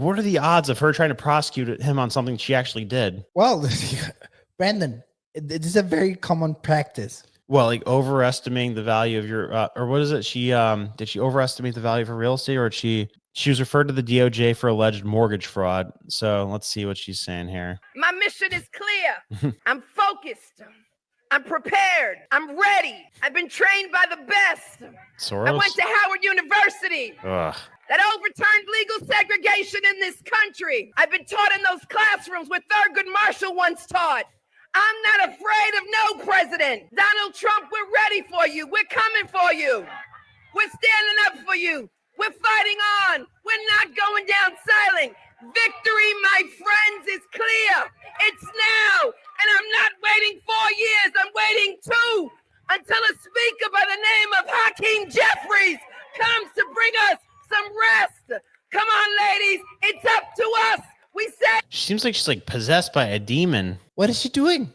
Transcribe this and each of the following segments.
What are the odds of her trying to prosecute him on something she actually did? Well, Brandon, it is a very common practice. Well, like overestimating the value of your, or what is it? Did she overestimate the value of her real estate, or she was referred to the DOJ for alleged mortgage fraud? So let's see what she's saying here. My mission is clear. I'm focused. I'm prepared. I'm ready. I've been trained by the best. Soros? I went to Howard University. Ugh. That overturned legal segregation in this country. I've been taught in those classrooms where Thurgood Marshall once taught. I'm not afraid of no president. Donald Trump, we're ready for you. We're coming for you. We're standing up for you. We're fighting on. We're not going down silent. Victory, my friends, is clear. It's now. And I'm not waiting 4 years. I'm waiting 2 until a speaker by the name of Hakeem Jeffries comes to bring us some rest. Come on, ladies. It's up to us. We say. She seems like she's like possessed by a demon. What is she doing?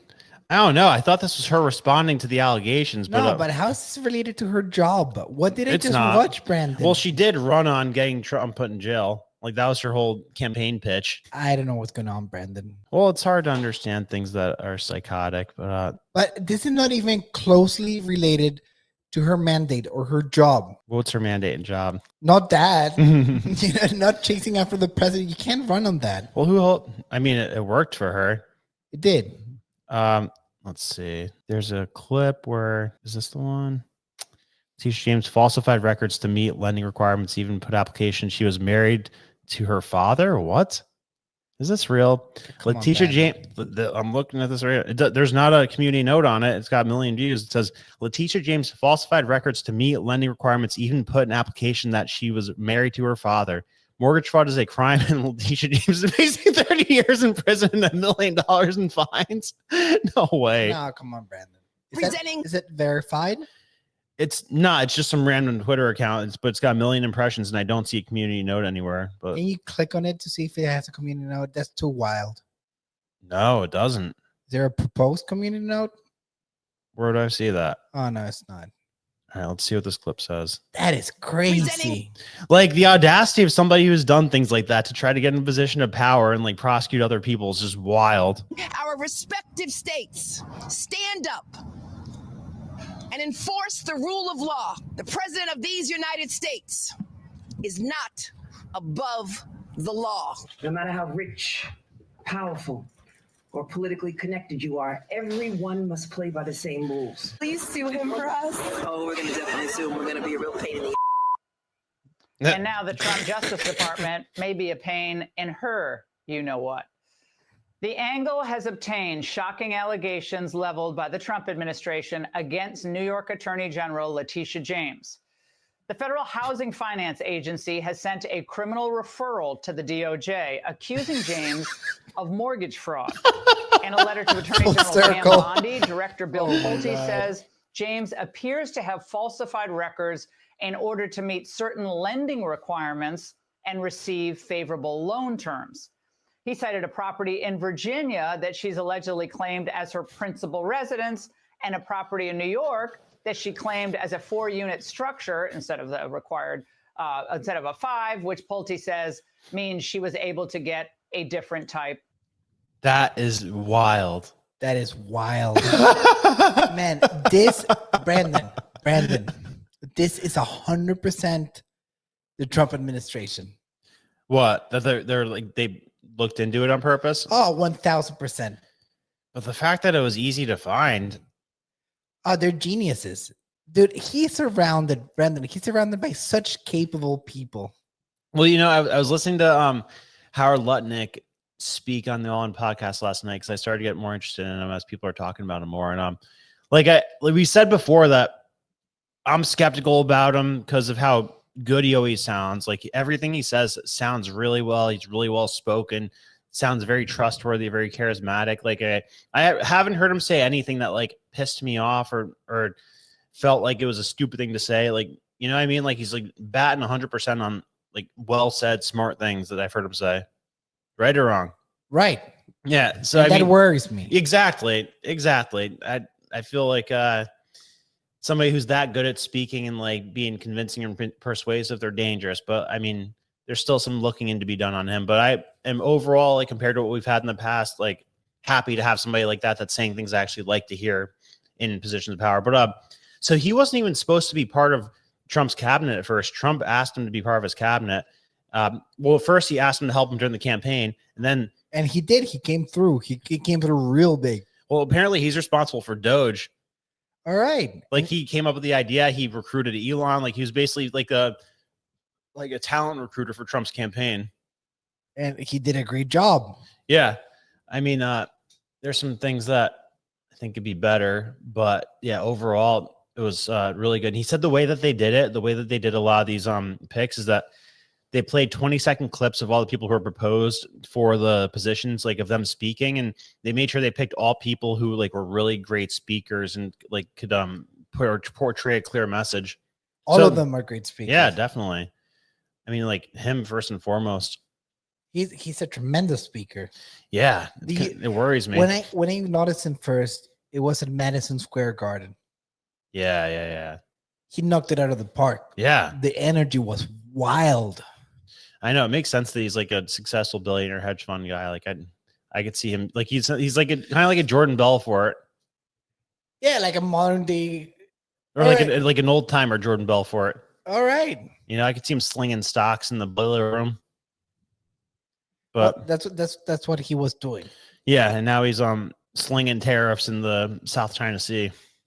I don't know. I thought this was her responding to the allegations. But how is this related to her job? What did I just not. watch, Brandon? Well, she did run on getting Trump put in jail. Like that was her whole campaign pitch. I don't know what's going on, Brandon. Well, it's hard to understand things that are psychotic, but this is not even closely related to her mandate or her job. What's her mandate and job? Not that. Not chasing after the president. You can't run on that. Well, I mean, it worked for her. It did. Let's see. There's a clip where, is this the one? Leticia James falsified records to meet lending requirements, even put application. She was married to her father. What? Is this real? Leticia James, I'm looking at this right. There's not a community note on it. It's got 1 million views. It says Leticia James falsified records to meet lending requirements, even put an application that she was married to her father. Mortgage fraud is a crime, and Leticia James is facing 30 years in prison and $1 million in fines. No way. No, come on, Brandon. Is it verified? It's not. It's just some random Twitter account, but it's got 1 million impressions, and I don't see a community note anywhere. But can you click on it to see if it has a community note? That's too wild. No, it doesn't. Is there a proposed community note? Where do I see that? Oh, no, it's not. All right, let's see what this clip says. That is crazy. Like the audacity of somebody who's done things like that to try to get in a position of power and like prosecute other people is just wild. Our respective states stand up and enforce the rule of law. The president of these United States is not above the law. No matter how rich, powerful, or politically connected you are, everyone must play by the same rules. Please sue him for us. Oh, we're going to definitely sue him. We're going to be a real pain in the And now the Trump Justice Department may be a pain in her you-know-what. The Angle has obtained shocking allegations leveled by the Trump administration against New York Attorney General Leticia James. The Federal Housing Finance Agency has sent a criminal referral to the DOJ accusing James of mortgage fraud. In a letter to Attorney General Pam Bondi, Director Bill Pulte says James appears to have falsified records in order to meet certain lending requirements and receive favorable loan terms. He cited a property in Virginia that she's allegedly claimed as her principal residence and a property in New York that she claimed as a 4-unit structure instead of the required, instead of a 5, which Pulte says means she was able to get a different type. That is wild. That is wild. Man, this, Brandon, this is 100% the Trump administration. What? That they're like, they looked into it on purpose? Oh, 1,000%. But the fact that it was easy to find. Oh, they're geniuses. Dude, he's surrounded by such capable people. Well, you know, I was listening to Howard Lutnick speak on the All In podcast last night because I started to get more interested in him as people are talking about him more. And like we said before, that I'm skeptical about him because of how good he always sounds. Like everything he says sounds really well. He's really well spoken. Sounds very trustworthy, very charismatic. Like I haven't heard him say anything that like pissed me off or felt like it was a stupid thing to say. Like, you know what I mean? Like he's like batting 100% on like well said, smart things that I've heard him say. Right or wrong? Right. Yeah. So I that mean, worries me. Exactly. I feel like somebody who's that good at speaking and like being convincing and persuasive, they're dangerous. But I mean, there's still some looking in to be done on him. But I am overall, like compared to what we've had in the past, like happy to have somebody like that that's saying things I actually like to hear in positions of power. But so he wasn't even supposed to be part of Trump's cabinet at first. Trump asked him to be part of his cabinet. Well, first he asked him to help him during the campaign, and he did. He came through. He came through real big. Well, apparently he's responsible for Doge. All right. Like he came up with the idea. He recruited Elon. Like he was basically like a talent recruiter for Trump's campaign. And he did a great job. Yeah. I mean, there's some things that I think could be better, but yeah, overall it was really good. And he said the way that they did it, the way that they did a lot of these picks is that they played 20-second clips of all the people who were proposed for the positions, like of them speaking, and they made sure they picked all people who like were really great speakers and like could portray a clear message. All of them are great speakers. Yeah, definitely. I mean, like him first and foremost. He's a tremendous speaker. Yeah, it worries me. When I noticed him first, it was at Madison Square Garden. Yeah. He knocked it out of the park. Yeah, the energy was wild. I know it makes sense that he's like a successful billionaire hedge fund guy. Like I could see him like he's like kind of like a Jordan Belfort. Yeah, like a modern day, or like an old timer Jordan Belfort. All right. You know, I could see him slinging stocks in the boiler room. But that's what he was doing. Yeah, and now he's slinging tariffs in the South China Sea.